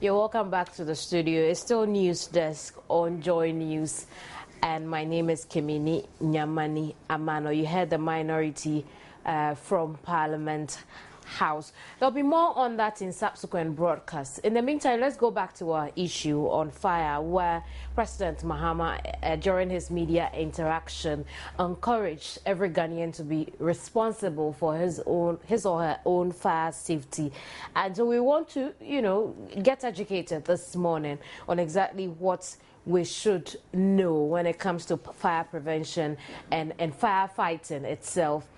You're welcome back to the studio. It's still News Desk on Joy News, and my name is Kimini Nyamani Amano. You heard the minority from Parliament House. There'll be more on that in subsequent broadcasts. In the meantime, let's go back to our issue on fire, where President Mahama, during his media interaction, encouraged every Ghanaian to be responsible for his or her own fire safety. And so we want to, get educated this morning on exactly what we should know when it comes to fire prevention and firefighting itself.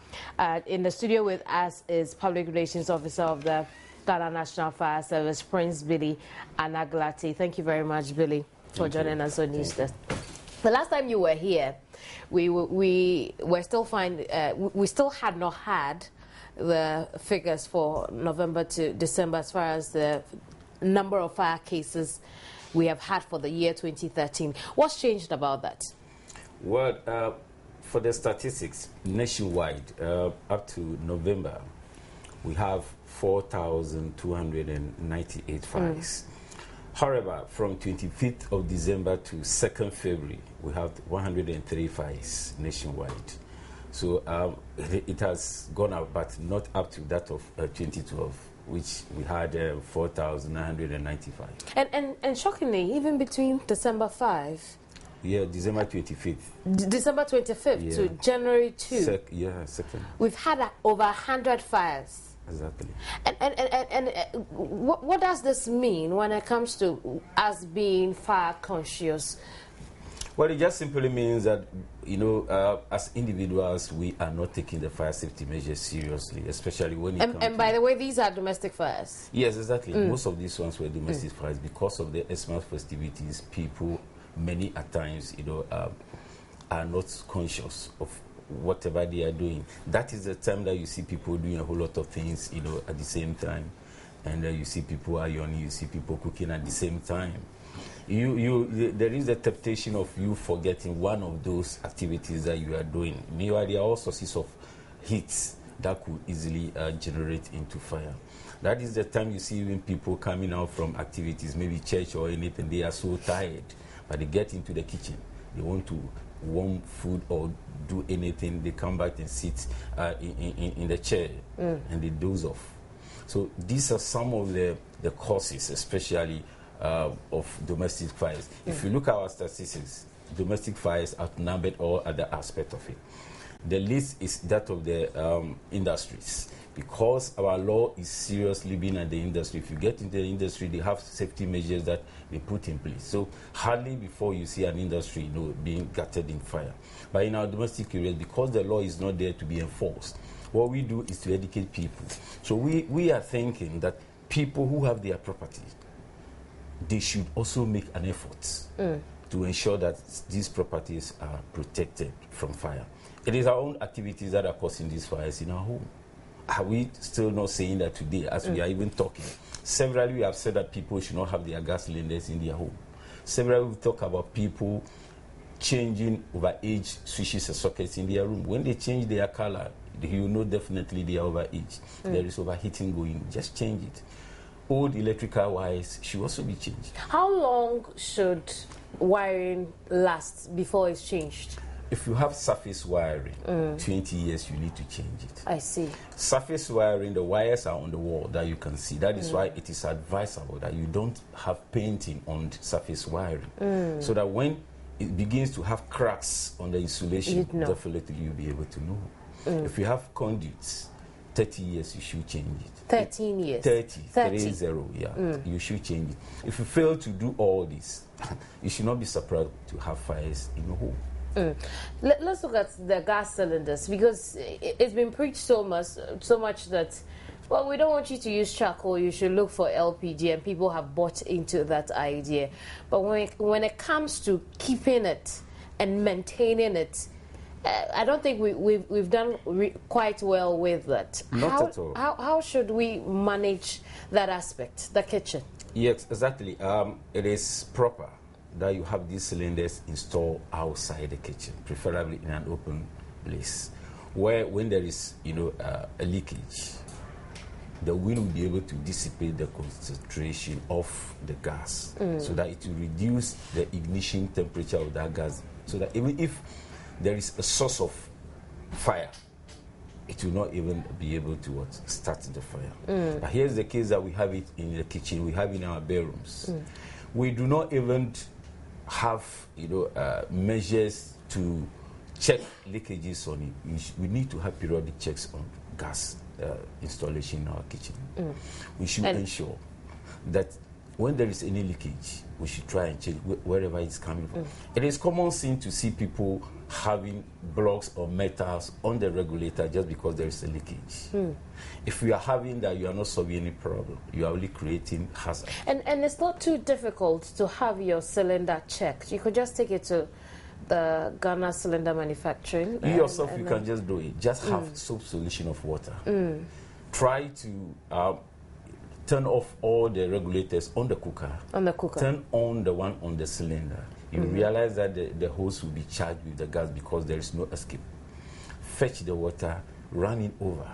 In the studio with us is Public Relations Officer of the Ghana National Fire Service, Prince Billy Anaglati. Thank you very much, Billy, for joining us on News Desk. The last time you were here, we were still we still had not had the figures for November to December as far as the number of fire cases we have had for the year 2013. What's changed about that? Well, for the statistics nationwide, up to November, we have 4,298 fires. However, from 25th of December to 2nd February, we have 103 fires nationwide. So it has gone up, but not up to that of 2012, which we had 4,995. And shockingly, even between December 5, yeah, December 25th. December 25th to January 2. Second. We've had over 100 fires. Exactly. And what does this mean when it comes to us being fire conscious? Well, it just simply means that, as individuals, we are not taking the fire safety measures seriously, especially when it comes And by the way, these are domestic fires? Yes, exactly. Most of these ones were domestic fires because of the Xmas festivities. People, many at times, are not conscious of whatever they are doing. That is the time that you see people doing a whole lot of things, at the same time. And you see people ironing, you see people cooking at the same time. There is the temptation of you forgetting one of those activities that you are doing. Meanwhile, there are all sources of heat that could easily generate into fire. That is the time you see even people coming out from activities, maybe church or anything. They are so tired, but they get into the kitchen. They want to warm food or do anything. They come back and sit in the chair and they doze off. So these are some of the causes, especially of domestic fires. If you look at our statistics, domestic fires outnumbered all other aspects of it. The list is that of the industries. Because our law is seriously being at the industry. If you get into the industry, they have safety measures that they put in place. So hardly before you see an industry, being gutted in fire. But in our domestic areas, because the law is not there to be enforced, what we do is to educate people. So we are thinking that people who have their property, they should also make an effort to ensure that these properties are protected from fire. It is our own activities that are causing these fires in our home. Are we still not saying that today, as we are even talking? Severally, we have said that people should not have their gas cylinders in their home. Severally, we talk about people changing overage switches and sockets in their room. When they change their color, you know definitely they are overage. There is overheating going. Just change it. Old electrical wires should also be changed. How long should wiring last before it's changed? If you have surface wiring, 20 years, you need to change it. I see. Surface wiring, the wires are on the wall that you can see. That is why it is advisable that you don't have painting on surface wiring. So that when it begins to have cracks on the insulation, definitely you'll be able to know. If you have conduits, 30 years, you should change it. 13 years? 30, you should change it. If you fail to do all this, you should not be surprised to have fires in your home. Let's look at the gas cylinders, because it's been preached so much that, well, we don't want you to use charcoal, you should look for LPG, and people have bought into that idea. But when it comes to keeping it and maintaining it, I don't think we've done quite well with that. Not at all. How should we manage that aspect, the kitchen? Yes, exactly. It is proper that you have these cylinders installed outside the kitchen, preferably in an open place, where when there is, a leakage, the wind will be able to dissipate the concentration of the gas so that it will reduce the ignition temperature of that gas, so that even if there is a source of fire, it will not even be able to start the fire. But here's the case that we have it in the kitchen, we have it in our bedrooms. We do not even have measures to check leakages on it. We need to have periodic checks on gas installation in our kitchen. We should ensure that when there is any leakage, we should try and check wherever it's coming from. It is common sense to see people having blocks or metals on the regulator just because there is a leakage. If you are having that, you are not solving any problem. You are only creating hazard. And it's not too difficult to have your cylinder checked. You could just take it to the Ghana cylinder manufacturing. You yourself, you can just do it. Just have soap solution of water. Try to turn off all the regulators on the cooker. Turn on the one on the cylinder. You realize that the hose will be charged with the gas because there is no escape. Fetch the water, run it over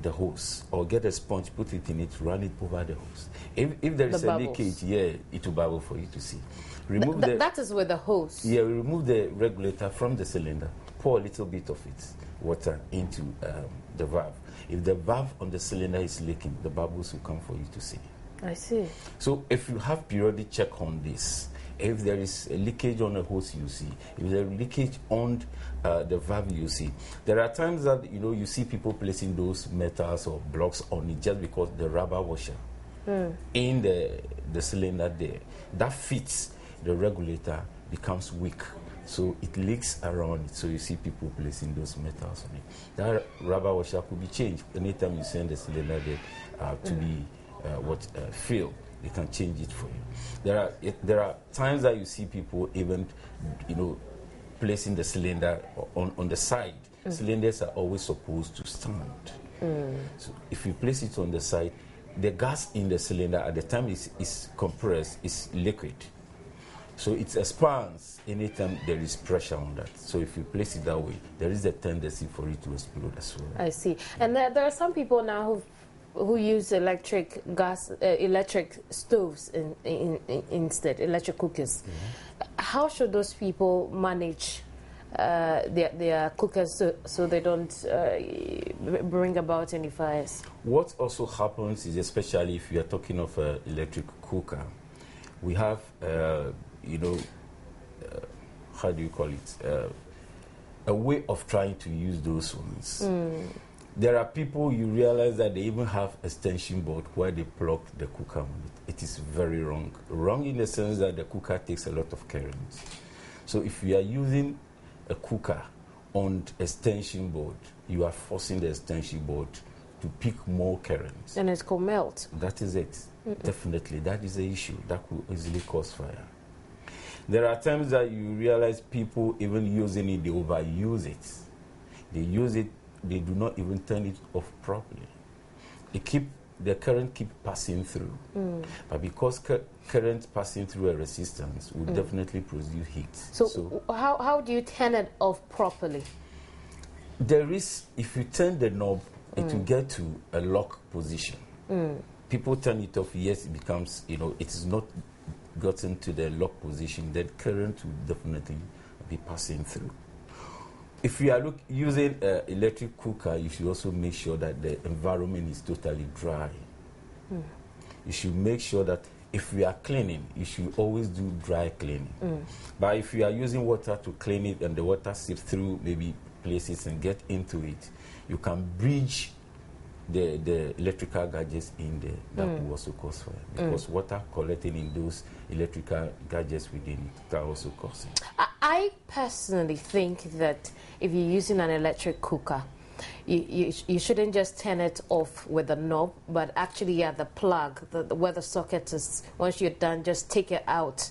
the hose, or get a sponge, put it in it, run it over the hose. If there is a leakage, it will bubble for you to see. Remove that is with the hose. Yeah, remove the regulator from the cylinder. Pour a little bit of it, water, into the valve. If the valve on the cylinder is leaking, the bubbles will come for you to see. I see. So if you have periodic check on this, if there is a leakage on the hose, you see. If there is leakage on the valve, you see. There are times that you see people placing those metals or blocks on it just because the rubber washer in the cylinder there that fits the regulator becomes weak, so it leaks around it. So you see people placing those metals on it. That rubber washer could be changed anytime you send the cylinder there to be filled. They can change it for you. There are times that you see people even placing the cylinder on the side. Cylinders are always supposed to stand. So if you place it on the side, the gas in the cylinder at the time is compressed, is liquid. So it expands anytime there is pressure on that. So if you place it that way, there is a tendency for it to explode as well. I see. And there are some people now who use electric stoves instead, electric cookers. How should those people manage their cookers so they don't bring about any fires? What also happens is, especially if you are talking of an electric cooker, we have how do you call it, a way of trying to use those ones. There are people, you realize that they even have extension board where they plug the cooker on it. It is very wrong. Wrong in the sense that the cooker takes a lot of current. So if you are using a cooker on extension board, you are forcing the extension board to pick more current. And it could melt. That is it. Definitely, that is the issue. That could easily cause fire. There are times that you realize people even using it, they overuse it. They use it, they do not even turn it off properly. The current keep passing through. But because current passing through a resistance will definitely produce heat. So how do you turn it off properly? There is, if you turn the knob, it will get to a lock position. People turn it off, yes, it becomes, it is not gotten to the lock position, then current will definitely be passing through. If you are using an electric cooker, you should also make sure that the environment is totally dry. You should make sure that if you are cleaning, you should always do dry cleaning. But if you are using water to clean it and the water seeps through maybe places and get into it, you can bridge the electrical gadgets in there. That will also cause fire, because water collecting in those electrical gadgets within it can also cause it. I personally think that if you're using an electric cooker, you shouldn't just turn it off with a knob, but actually at the plug, where the socket is. Once you're done, just take it out.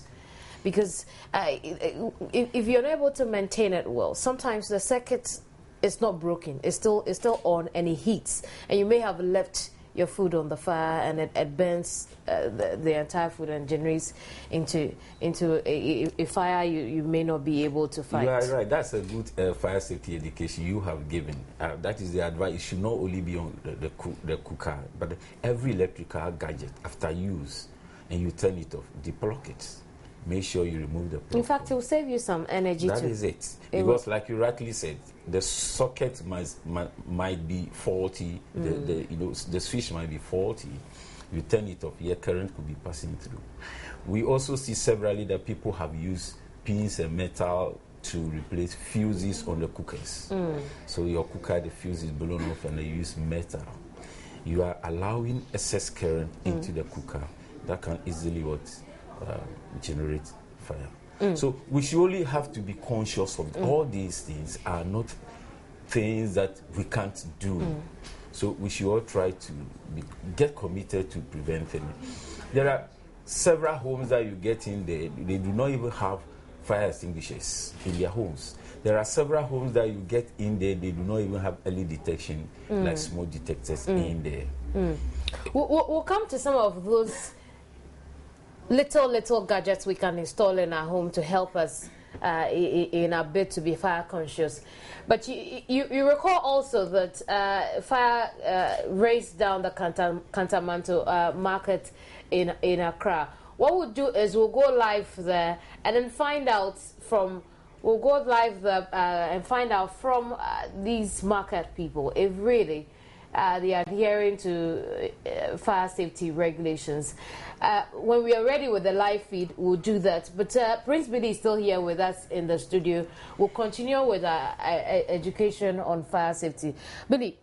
Because if you're not able to maintain it well, sometimes the circuit is not broken. It's still on and it heats. And you may have left your food on the fire and it burns the entire food and generates into a fire you may not be able to fight. You are right. That's a good fire safety education you have given. That is the advice. It should not only be on the cooker, but every electrical gadget after use, and you turn it off, deplug it. Make sure you remove the plug. In fact, it will save you some energy too. That is it. Because like you rightly said, the socket might be faulty, the switch might be faulty. You turn it off, your current could be passing through. We also see severally that people have used pins and metal to replace fuses on the cookers. So your cooker, the fuse is blown off and they use metal. You are allowing excess current into the cooker that can easily generate fire. So we surely have to be conscious of all these things are not things that we can't do. So we should all try to get committed to preventing it. There are several homes that you get in there, they do not even have fire extinguishers in their homes. There are several homes that you get in there, they do not even have early detection, like smoke detectors in there. We'll come to some of those little gadgets we can install in our home to help us in our bid to be fire conscious. But you recall also that fire raced down the Kantamanto market in Accra. What we'll do is we'll go live there and then find out from these market people if really they are adhering to fire safety regulations. When we are ready with the live feed, we'll do that. But Prince Billy is still here with us in the studio. We'll continue with our education on fire safety. Billy,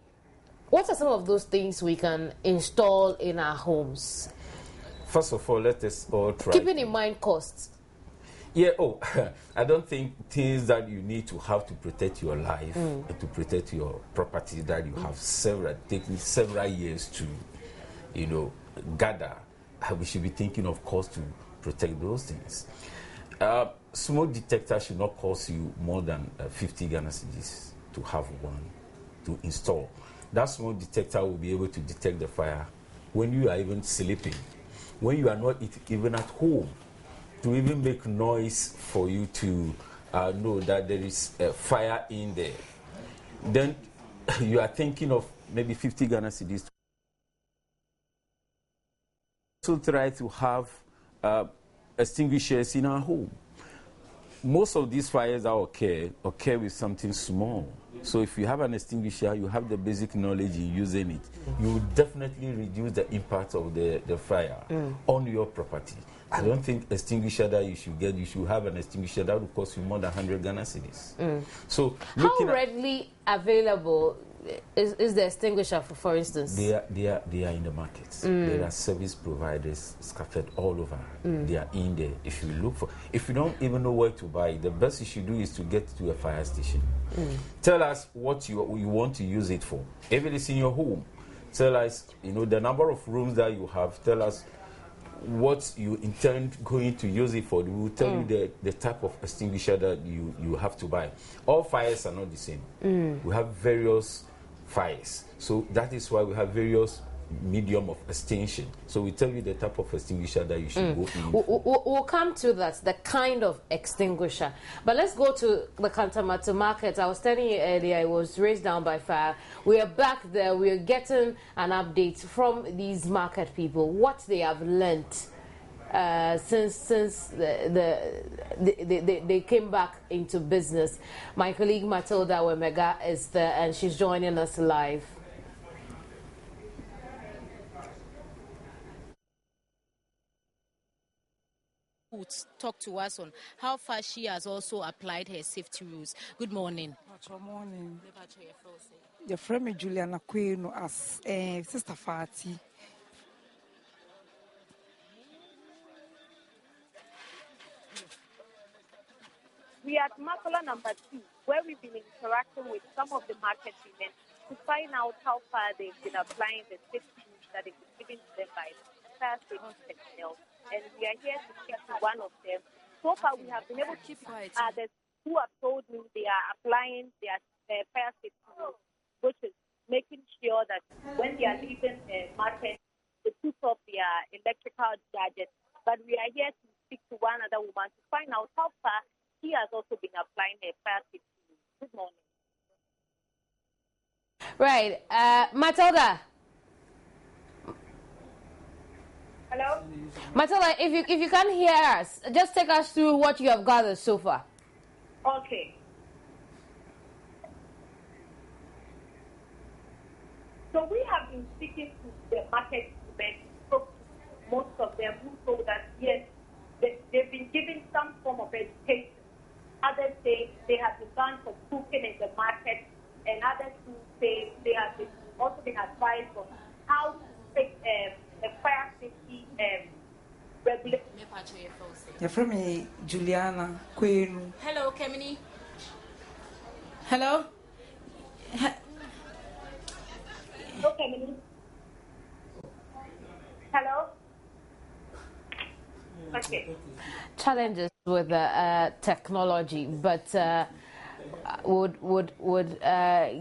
what are some of those things we can install in our homes? First of all, let us all try. Keeping in mind costs. Yeah, I don't think things that you need to have to protect your life and to protect your property that you have taken several years to, gather. We should be thinking of cost to protect those things. Smoke detector should not cost you more than 50 Ghana cedis to have one to install. That smoke detector will be able to detect the fire when you are even sleeping, when you are not even at home, to even make noise for you to know that there is a fire in there. Then you are thinking of maybe 50 Ghana cedis. So try to have extinguishers in our home. Most of these fires that occur with something small. So if you have an extinguisher, you have the basic knowledge in using it, you will definitely reduce the impact of the fire on your property. I don't think extinguisher that you should have an extinguisher that will cost you more than 100 Ghana cedis. So how readily available is the extinguisher, for instance? They are in the markets. There are service providers scattered all over. They are in there. If you don't even know where to buy, the best you should do is to get to a fire station. Tell us what you want to use it for. If it is in your home, tell us the number of rooms that you have. Tell us what you intend going to use it for. We will tell you the type of extinguisher that you have to buy. All fires are not the same. We have various fires, so that is why we have various medium of extinction. So we tell you the type of extinguisher that you should go in. We'll come to that, the kind of extinguisher. But let's go to the Kantamanto market. I was telling you earlier, it was raised down by fire. We are back there. We are getting an update from these market people, what they have learnt since they came back into business. My colleague Matilda Wemega is there, and she's joining us live. Talk to us on how far she has also applied her safety rules. Good morning. Good morning. Your friend Juliana Queen as Sister Fati. We are at Makola number 2, where we've been interacting with some of the market women to find out how far they've been applying the safety rules that have been given to them by the fire safety personnel. And we are here to speak to one of them. So far, we have been able to speak to others who have told me they are applying their fire safety rules, which is making sure that when they are leaving the market, they put off their electrical gadgets. But we are here to speak to one other woman to find out how far she has also been applying her fire safety. Good morning. Right. Matilda. Hello? Matilda, if you can't hear us, just take us through what you have gathered so far. Okay. So we have been speaking to the market women, most of them who told us, yes, they've been given some form of education. Others say they have been banned from cooking in the market, and others who say they have also been advised on how to take a fire safety regulation. You're from me, Juliana Queen. Hello, Kemini. Hello? Okay, hello? Okay. Challenges with technology, but would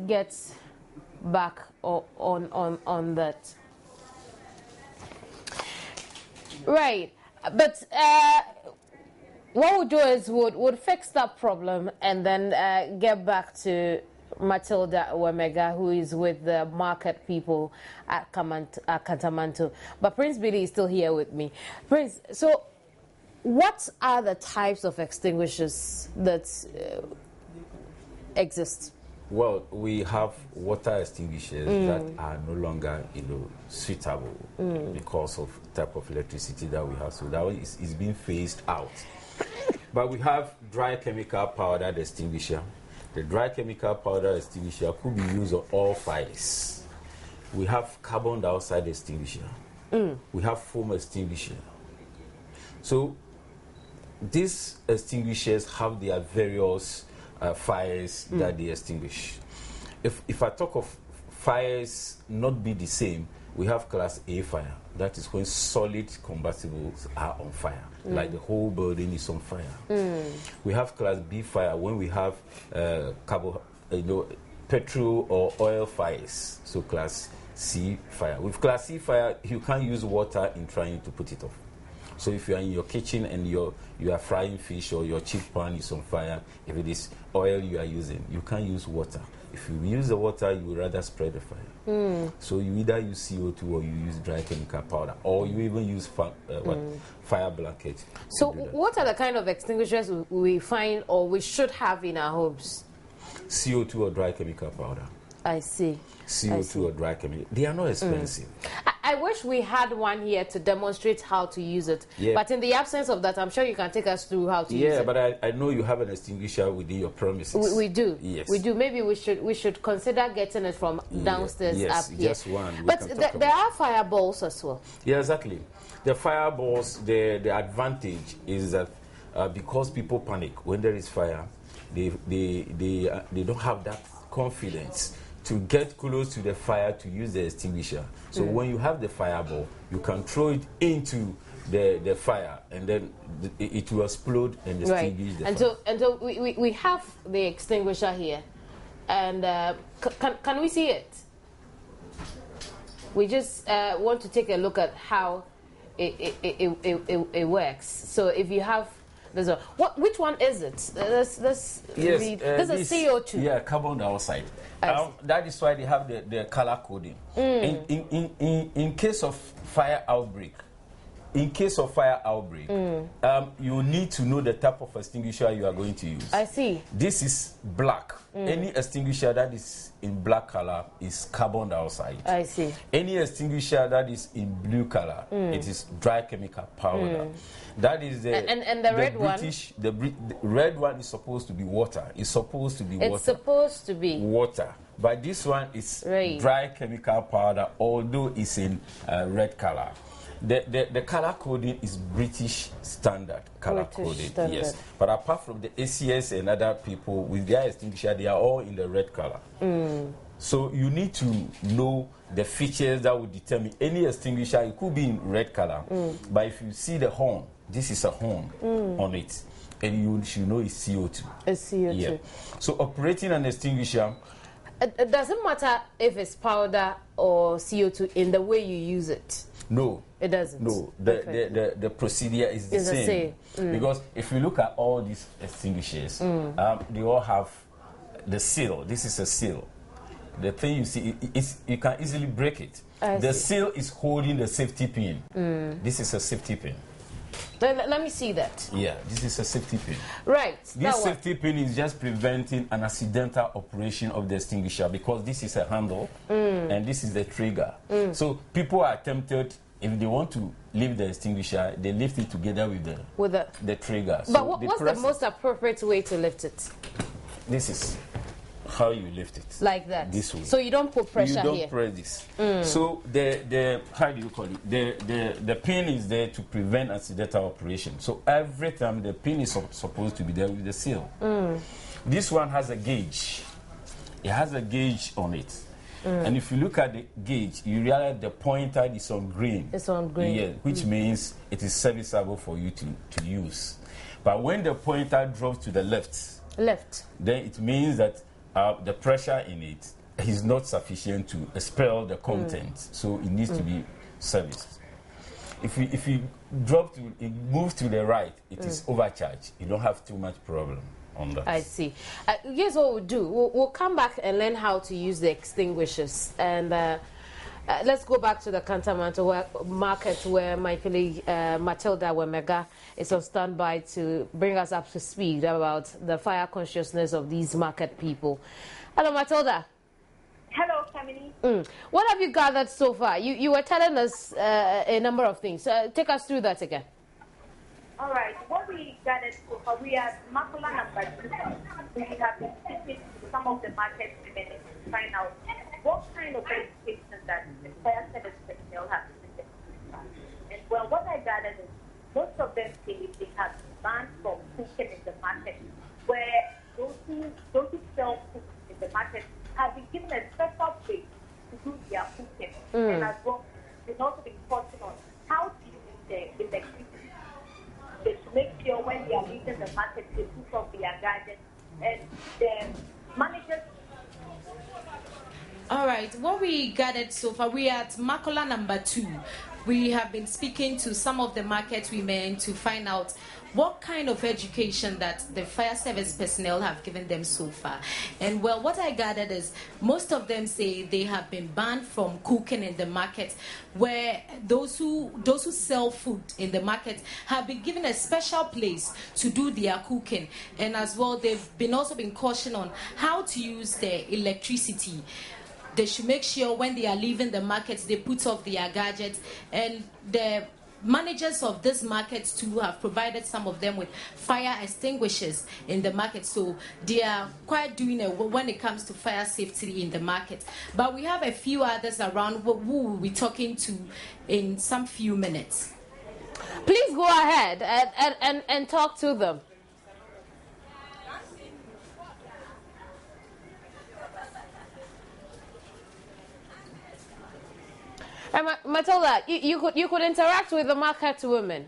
get back on that. Right, but what we'll do is would fix that problem and then get back to Matilda Wemega, who is with the market people at Kantamanto. But Prince Billy is still here with me. Prince, so what are the types of extinguishers that exist? Well, we have water extinguishers that are no longer, suitable because of type of electricity that we have. So that one is being phased out. But we have dry chemical powder extinguisher. The dry chemical powder extinguisher could be used on all fires. We have carbon dioxide extinguisher. We have foam extinguisher. So these extinguishers have their various fires that they extinguish. If I talk of fires not be the same, we have class A fire. That is when solid combustibles are on fire, like the whole building is on fire. We have class B fire when we have petrol or oil fires. So class C fire. With class C fire, you can't use water in trying to put it off. So if you are in your kitchen and you are frying fish or your chip pan is on fire, if it is oil you are using, you can't use water. If you use the water, you would rather spread the fire. So you either use CO2 or you use dry chemical powder, or you even use fire blanket. So what are the kind of extinguishers we find or we should have in our homes? CO2 or dry chemical powder. I see. CO2 or dry chemical. They are not expensive. I wish we had one here to demonstrate how to use it. Yeah. But in the absence of that, I'm sure you can take us through how to use it. Yeah, but I know you have an extinguisher within your premises. We do. Yes. We do. Maybe we should consider getting it from downstairs up here. Just one. But there are fireballs as well. Yeah, exactly. The fireballs, the advantage is that because people panic when there is fire, they don't have that confidence to get close to the fire to use the extinguisher. So when you have the fireball, you can throw it into the fire and then it will explode and extinguish the fire. And so we have the extinguisher here. And can we see it? We just want to take a look at how it works. So if you have which one is it? This is CO2. Yeah, carbon dioxide. That is why they have the color coding. In case of fire outbreak, you need to know the type of extinguisher you are going to use. I see. This is black. Any extinguisher that is in black color is carbon dioxide. I see. Any extinguisher that is in blue color, it is dry chemical powder. That is the the red British, one. The red one is supposed to be water. It's supposed to be water. It's supposed to be water. But this one is dry chemical powder, although it's in red color. The color coding is British standard color coding. Yes. But apart from the ACS and other people with their extinguisher, they are all in the red color. So you need to know the features that will determine any extinguisher. It could be in red color, but if you see the horn, this is a horn on it, and you should know it's CO2. It's CO2. Yeah. So operating an extinguisher, It doesn't matter if it's powder or CO2 in the way you use it. No. It doesn't. No. The procedure is the same. Because if you look at all these extinguishers, they all have the seal. This is a seal. The thing you see, you can easily break it. The seal is holding the safety pin. This is a safety pin. Let me see that. Yeah, this is a safety pin. Right. This safety pin is just preventing an accidental operation of the extinguisher because this is a handle and this is the trigger. So people are tempted, if they want to lift the extinguisher, they lift it together with the trigger. But what's the most appropriate way to lift it? This is how you lift it. Like that. This way. So you don't put pressure here. You don't press this. So the how do you call it? The pin is there to prevent accidental operation. So every time the pin is supposed to be there with the seal. This one has a gauge. It has a gauge on it. And if you look at the gauge, you realize the pointer is on green. It's on green. Yeah, which means it is serviceable for you to use. But when the pointer drops to the left, then it means that the pressure in it is not sufficient to expel the content, so it needs to be serviced. If you drop to, it moves to the right, it is overcharged. You don't have too much problem on that. I see. Here's what we'll do. We'll come back and learn how to use the extinguishers. And let's go back to the Cantonment market where my colleague Matilda Wemega is on standby to bring us up to speed about the fire consciousness of these market people. Hello, Matilda. Hello, Kamini. What have you gathered so far? You were telling us a number of things. Take us through that again. All right. What we gathered so far, we are Makula number 2. We have been speaking to some of the market women to find out what kind of education that the fire service personnel have been. And well, what I gathered is most of them say they have been banned from cooking in the market, where those who sell food in the market have been given a special place to do their cooking. And as well, they've also been focusing on how to use the electricity. They should make sure when they are leaving the market, they put off their gadgets. And the managers. All right, what we gathered so far, we are at Makola number 2. We have been speaking to some of the market women to find out what kind of education that the fire service personnel have given them so far. And well, what I gathered is most of them say they have been banned from cooking in the market, where those who sell food in the market have been given a special place to do their cooking. And as well, they've also been cautioned on how to use the electricity. They should make sure when they are leaving the markets, they put off their gadgets. And the managers of this market too have provided some of them with fire extinguishers in the market. So they are quite doing it when it comes to fire safety in the market. But we have a few others around who we'll be talking to in some few minutes. Please go ahead and talk to them. Matilda, you could interact with the market women.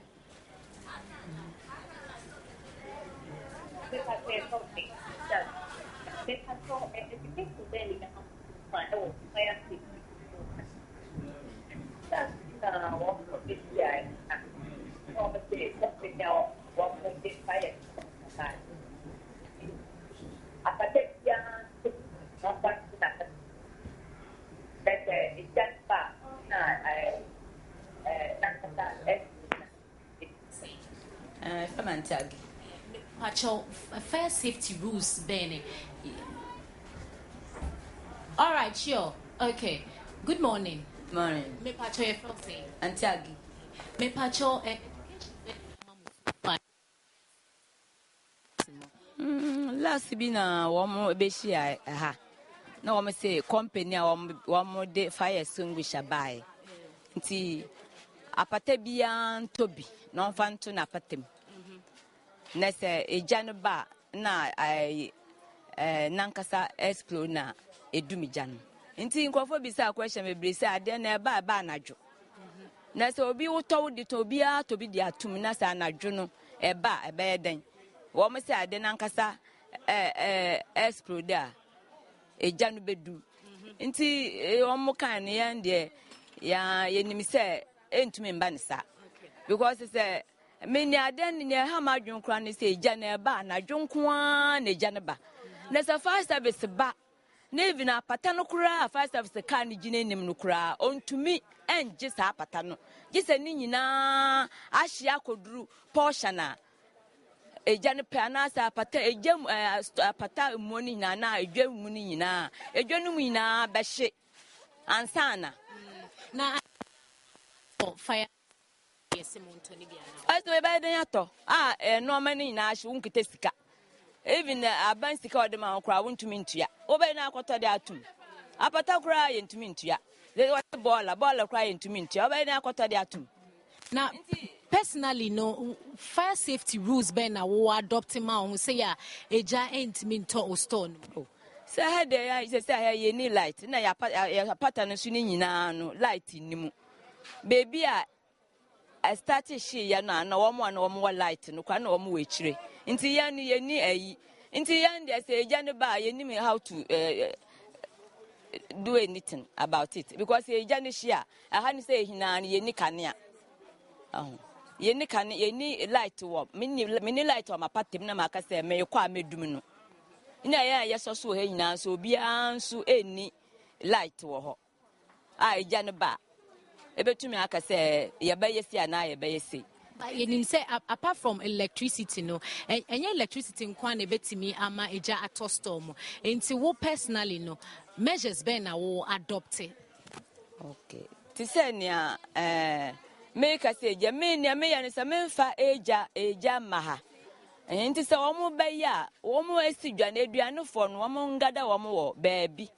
Fire safety rules, Benny. All right, sure. Okay. Good morning. Morning. Me pacho e frose. Antiagi. Me pacho e. Last be na womo beshi ha. Na womo say company a womo de fire extinguisher buy. Nti apate bia tobi no fanto na patem. Na se ejano ba na nankasa explode na edumijano. Nti nkrofo bi say question me bre say ade na ba anadwo. Na se obi woto di to bia to bi di atum na say anadwo no eba yeden. Wo me say ade nankasa explode a eja no bedu nti omo kan ne yan de ya yenim se entumi mba ne sa because say many aden ne ha ma dwon kra ne se eja na ba na dwon kwa na eja ne ba na sa fire service ba na even apata no kra fire service ka ne gine nim no kra ontumi enje sa apata no gise ni nyina ahia koduru portion a eja ne pe na sa apata eja apata mu ni nyina na edwa mu ni nyina edwa no mu nyina ba hye ansana na fire yes montoni bia na aso ebe den ato no mani na ahye unkete sika even aban sika odema okra wontumi ntua obe na akoto de atum apata kra ye ntumi ntua le ball kra ye ntumi ntua obe na akoto de atum na personally no fire safety rules ben na wo adopt ma on say ya eja entimi nto o store no say ha de ya say ye ni light na ya pata no so ni nyina no light ni mu baby I started she ya na wo light no kwa na wo we chire nti ya ni ye ni ayi nti ya ndi say eja ne ba ye ni me how to do anything about it because eja ne she a ha ni say hina ye ni kanea ye ni kanea ye ni light wo mini light wo mapatem na maka say me kwa medum no ina ya yeso so he nyina so obi anso eni light wo ho eja ne ba ebetumi aka say ye ba yesi ana ye ba yesi you say apart from electricity no any electricity nkwa na betimi ama eja ato storm enti wo personally no measures ben na wo adopt okay ti say nia me ka say eja me nia me ya ne say me fa eja maha enti say wo mo ba ya wo mo esidwa na aduane fo no wo mo ngada wo mo wo baabi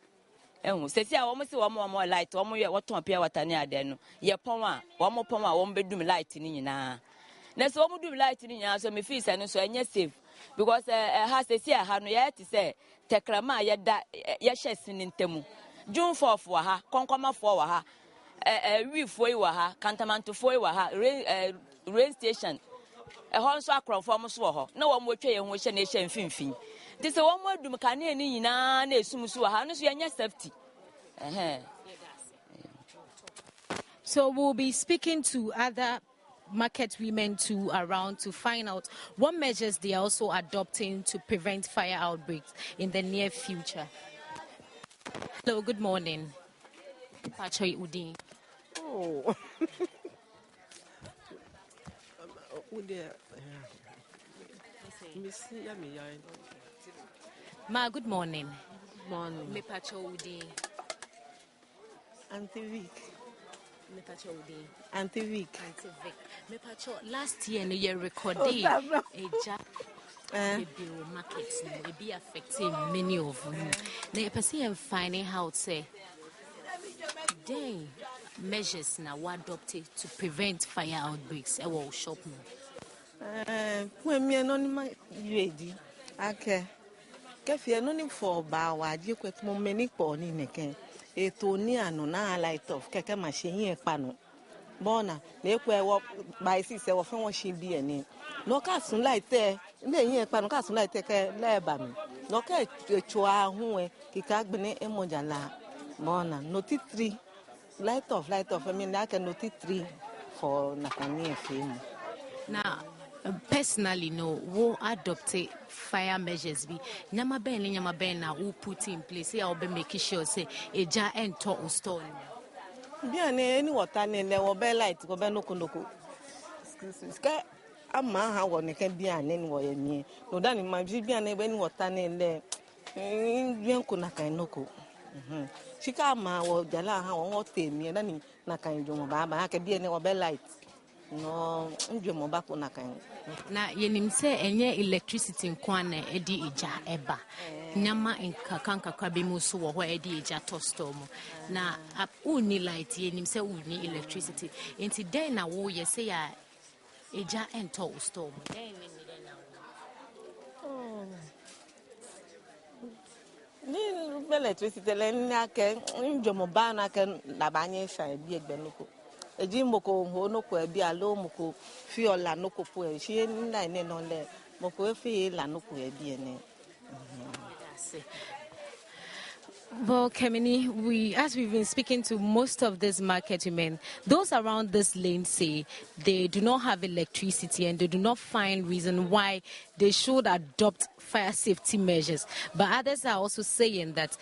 sesi a wo mo se wo mo light wo mo ye wo ton pia water ne ade no ye pon a wo mo pon a wo bedum light ni nyina na so wo mo dum light ni nyina so me feel say no so enye safe because ha sesi a ha no ye ti say tekrama ye da ye hye sini ntemu jun fof wa ha konkoma fo wa ha wi fo yi wa ha kantamanto fo yi wa ha rain station ho nso akronfo mo so ho na wo mo twa ye ho hye na hye mfimfin ti se wo mo adum kane ni nyina na esum so ha no so ye safety so we'll be speaking to other market women too around to find out what measures they are also adopting to prevent fire outbreaks in the near future. Hello, good morning. Pachoy Udin. Oh. Ma, good morning. Good morning. Me Pachoy Udin. Auntie Vic. Me Pachoy Udin. Auntie Vic. Auntie Vic. Me Pachoy, last year no year recorded eja the markets no be affecting many of them. Now person am finding how to say then measures now were adopted to prevent fire outbreaks at our shop no. When me anonymous UAD. Okay. Kefie no ni for ba wa je kwet mo meni po ni neken. Eto ni ano na light off keke machine e pa no. Bona na ekwe wo by 6 e wo fe won shin bi eni. No ka sun light e na yin e pa no ka sun light e ke le ba mi. No ka echo ahun e kika gbene emoja la. Bona noti 3 light off I mean na ka noti 3 for na kani e fe. Now personally no wo adopted fire measures be nyama ben na who put in place say will be making sure say eja enter o store bia na any water na le wo be light go be noko excuse ka ama ha wo ne ka bia na ni wo ye mi no da ni ma bia na be ni water na le bien ko na kan noko chika ma wo jala ha wo temi na ni na kan jomo ba ka bia na wo be light no njomo ba ko na kan na yenim say enye electricity nkwana edi eja eba nyama nkaka be mu so wo ho edi eja to storm na uni light yenim say uni electricity enti den na wo ye say ya eja ento storm den ni na ni electricity le na ke njomo ba na ke na banye sha bi egbe noko eji moko ho noko e bi alo moko fi ola noko po e se nla ene no le moko e fi la noko e bi ene Well, Kemini, as we've been speaking to most of these market women, those around this lane say they do not have electricity and they do not find reason why they should adopt fire safety measures. But others are also saying that,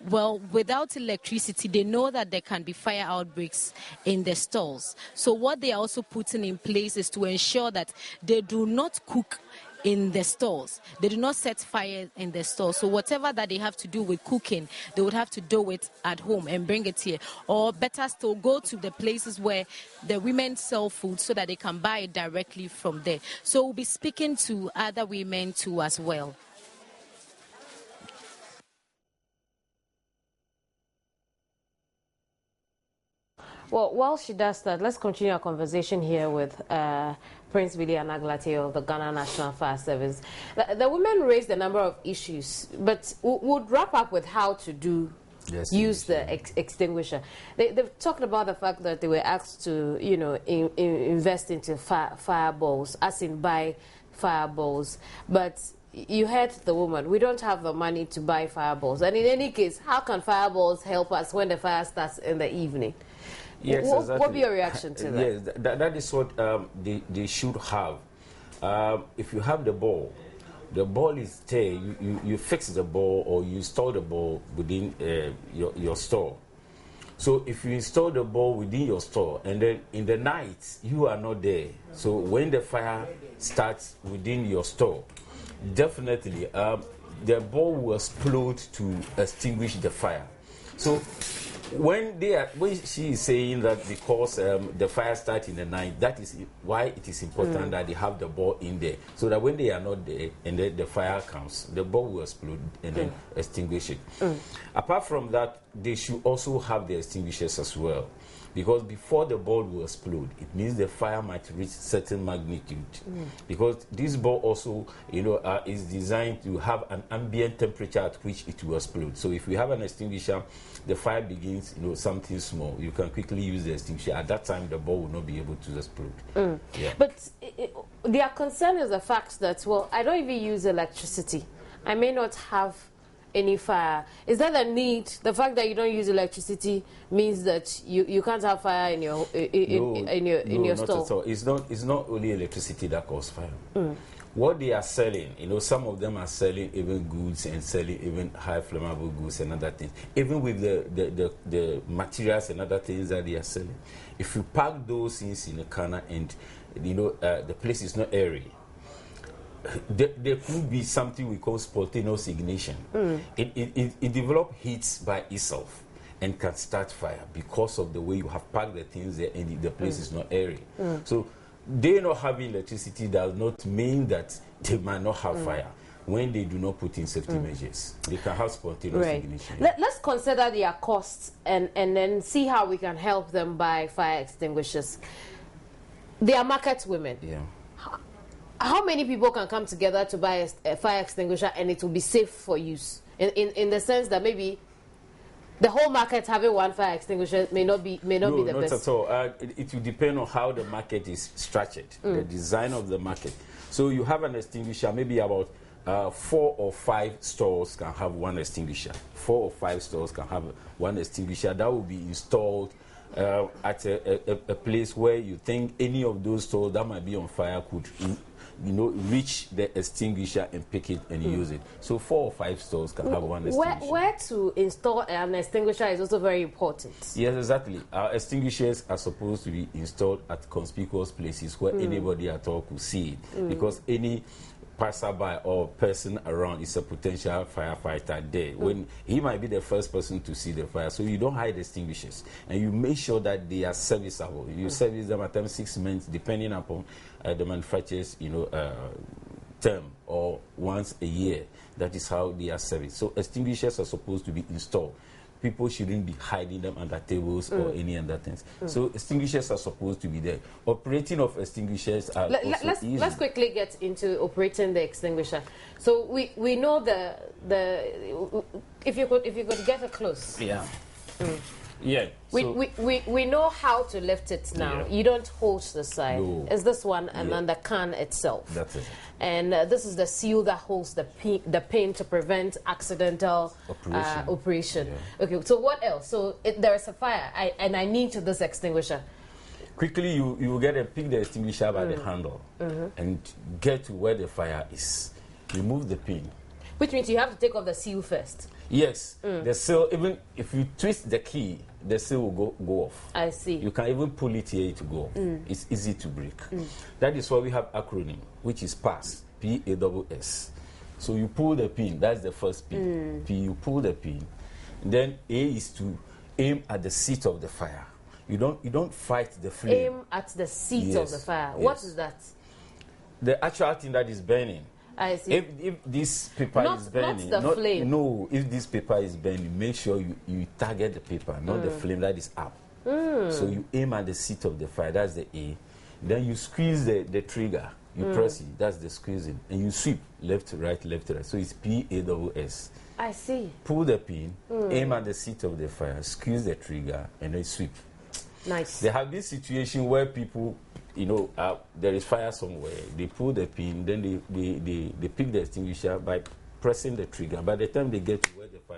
well, without electricity, they know that there can be fire outbreaks in the stalls. So what they are also putting in place is to ensure that they do not cook in the stores. They do not set fire in the stores. So whatever that they have to do with cooking, they would have to do it at home and bring it here. Or better still, go to the places where the women sell food so that they can buy it directly from there. So we'll be speaking to other women too as well. Well, while she does that, let's continue our conversation here with Prince William Aglate of the Ghana National Fire Service. The women raised a number of issues, but would wrap up with how to use the extinguisher. They've talked about the fact that they were asked to, invest into fireballs, as in buy fireballs, but you heard the woman, we don't have the money to buy fireballs. And in any case, how can fireballs help us when the fire starts in the evening? Yes, exactly. What would be your reaction to that? Yes, that is what they should have. If you have the ball is there. You fix the ball or you install the ball within your store. So if you install the ball within your store and then in the night you are not there, so when the fire starts within your store, definitely the ball will explode to extinguish the fire. So when she is saying that because the fire starts in the night, that is why it is important that they have the ball in there, so that when they are not there and then the fire comes, the ball will explode and then extinguish it. Apart from that, they should also have the extinguishers as well, because before the ball will explode, it means the fire might reach certain magnitude. Because this ball also, is designed to have an ambient temperature at which it will explode. So if we have an extinguisher, the fire begins, something small, you can quickly use the extinguisher. At that time, the ball will not be able to explode. Yeah. But their concern is the fact that, well, I don't even use electricity. I may not have any fire. Is that a need? The fact that you don't use electricity means that you can't have fire in your store? Not at all. It's not only electricity that causes fire. What they are selling, some of them are selling even goods and selling even high flammable goods and other things. Even with the materials and other things that they are selling, if you pack those things in a canner and the place is not airy, there could be something we call spontaneous ignition. It develops heat by itself and can start fire because of the way you have packed the things there and the place is not airy. So they not having electricity does not mean that they might not have fire. When they do not put in safety measures, they can have spontaneous ignition. Let's consider their costs and then see how we can help them buy fire extinguishers. They are market women. Yeah. How many people can come together to buy a fire extinguisher and it will be safe for use? In the sense that maybe the whole market having one fire extinguisher may not be the best. Not at all. It will depend on how the market is structured, the design of the market. So you have an extinguisher, maybe about 4 or 5 stores can have one extinguisher. 4 or 5 stores can have one extinguisher. That will be installed at a place where you think any of those stores that might be on fire could reach the extinguisher and pick it and use it. So 4 or 5 stores can have one extinguisher. Where to install an extinguisher is also very important. Yes, exactly. Our extinguishers are supposed to be installed at conspicuous places where anybody at all could see it, because any passerby or person around is a potential firefighter there. When he might be the first person to see the fire, so you don't hide extinguishers and you make sure that they are serviceable. You service them at times 6 months, depending upon the manufacturer's term, or once a year. That is how they are serviced. So extinguishers are supposed to be installed. People shouldn't be hiding them under tables or any other things. So extinguishers are supposed to be there. Operating of extinguishers are also easy. Let's quickly get into operating the extinguisher. So we know the if you could get it close. Yeah. Yeah. We know how to lift it now. Yeah. You don't hold the side. No. It's this one and then the can itself. That's it. And this is the seal that holds the pin to prevent accidental operation. Yeah. Okay, so what else? So there is a fire, and I need this extinguisher. Quickly, you get pick the extinguisher by the handle and get to where the fire is. Remove the pin. Which means you have to take off the seal first. Yes, the seal, even if you twist the key, the seal will go off. I see. You can even pull it here to go off. It's easy to break. That is why we have acronym, which is PASS, P-A-S-S. So you pull the pin, that's the first pin. P, you pull the pin. Then A is to aim at the seat of the fire. You don't fight the flame. Aim at the seat of the fire. Yes. What is that? The actual thing that is burning. I see. If this paper is burning, not the flame. No, if this paper is burning, make sure you target the paper, not the flame that is up. So you aim at the seat of the fire, that's the A. Then you squeeze the trigger, you press it, that's the squeezing, and you sweep left, right, left, right. So it's P-A-S-S. I see. Pull the pin, aim at the seat of the fire, squeeze the trigger, and then sweep. Nice. There have been situations where people, there is fire somewhere. They pull the pin, then they pick the extinguisher by pressing the trigger. By the time they get to where the fire,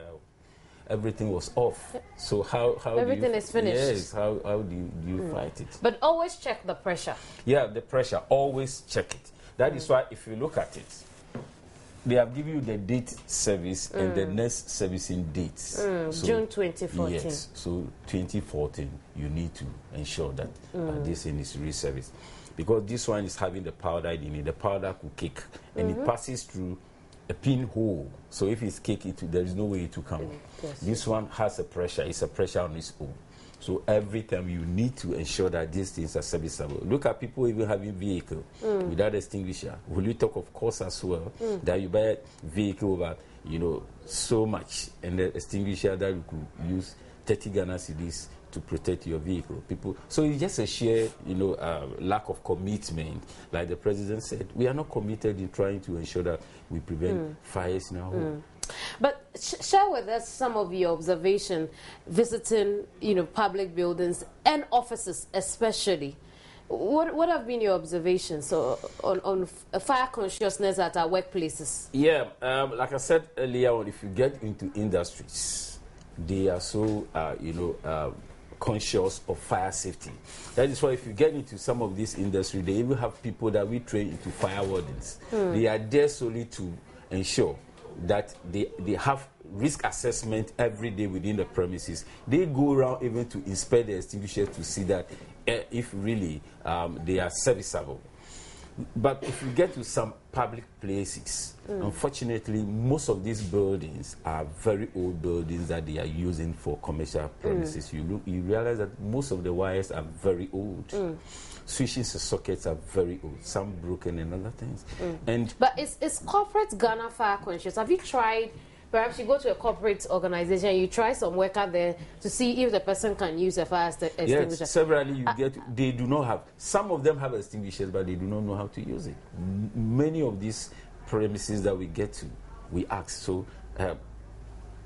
everything was off. So how everything is finished. Yes. How do you fight it? But always check the pressure. Yeah, the pressure. Always check it. That is why if you look at it, they have given you the date service and the next servicing dates. So, June 2014. Yes. So 2014, you need to ensure that this thing is reserviced. Because this one is having the powder in it. The powder could kick. And it passes through a pinhole. So if it's kicked, there is no way to come. Yes. This one has a pressure. It's a pressure on its own. So every time you need to ensure that these things are serviceable. Look at people even having vehicle without extinguisher. Will you talk of cost as well? That you buy a vehicle over, so much, and the extinguisher that you could use 30 Ghana cedis to protect your vehicle. So it's just a sheer, lack of commitment. Like the president said, we are not committed in trying to ensure that we prevent fires in our home. But share with us some of your observation visiting, public buildings and offices especially. What have been your observations on fire consciousness at our workplaces? Yeah, like I said earlier on, if you get into industries, they are so, conscious of fire safety. That is why if you get into some of this industry, they even have people that we train into fire wardens. They are there solely to ensure that they have risk assessment every day within the premises. They go around even to inspect the extinguishers to see that if really they are serviceable. But if you get to some public places, unfortunately, most of these buildings are very old buildings that they are using for commercial premises. You realize that most of the wires are very old. Switches and sockets are very old, some broken and other things. But is corporate Ghana fire conscious? Have you tried? Perhaps you go to a corporate organization, you try some work out there to see if the person can use a fire extinguisher. Yes, severally they do not have. Some of them have extinguishers, but they do not know how to use it. Many of these premises that we get to, we ask, so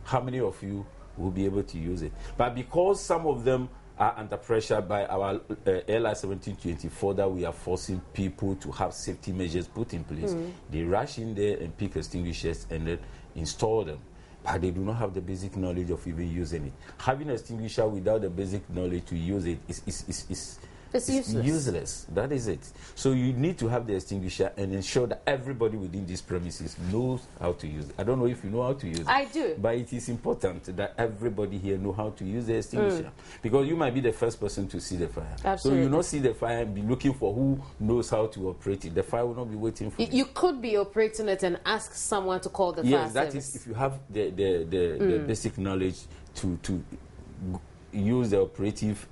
how many of you will be able to use it? But because some of them are under pressure by our LI 1724 that we are forcing people to have safety measures put in place, they rush in there and pick extinguishers and then install them, but they do not have the basic knowledge of even using it. Having an extinguisher without the basic knowledge to use it is useless. That is it. So you need to have the extinguisher and ensure that everybody within these premises knows how to use it. I don't know if you know how to use it. I do. But it is important that everybody here know how to use the extinguisher. Because you might be the first person to see the fire. Absolutely. So you not see the fire and be looking for who knows how to operate it. The fire will not be waiting for you. You could be operating it and ask someone to call the fire service. Yes, that is if you have the basic knowledge to use the operative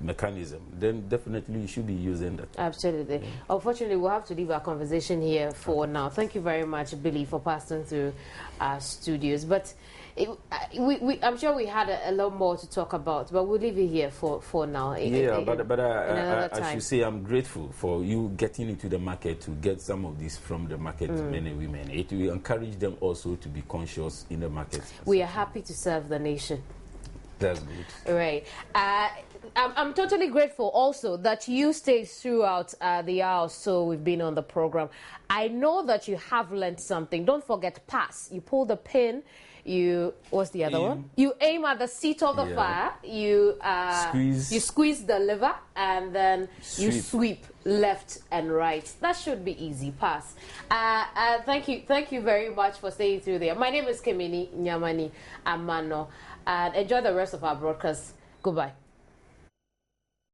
mechanism, then definitely you should be using that. Absolutely. Unfortunately, we'll have to leave our conversation here for now. Thank you very much, Billy, for passing through our studios. But I'm sure we had a lot more to talk about, but we'll leave it here for now. But I should say I'm grateful for you getting into the market to get some of this from the market, men and women. It will encourage them also to be conscious in the market. We are happy to serve the nation. That's good. Right. I'm totally grateful also that you stayed throughout the hour so we've been on the program. I know that you have learned something. Don't forget pass. You pull the pin. What's the other one? You aim at the seat of the fire. You squeeze the lever, and then you sweep left and right. That should be easy. Pass. Thank you very much for staying through there. My name is Kemini Nyamani Amano, and enjoy the rest of our broadcast. Goodbye.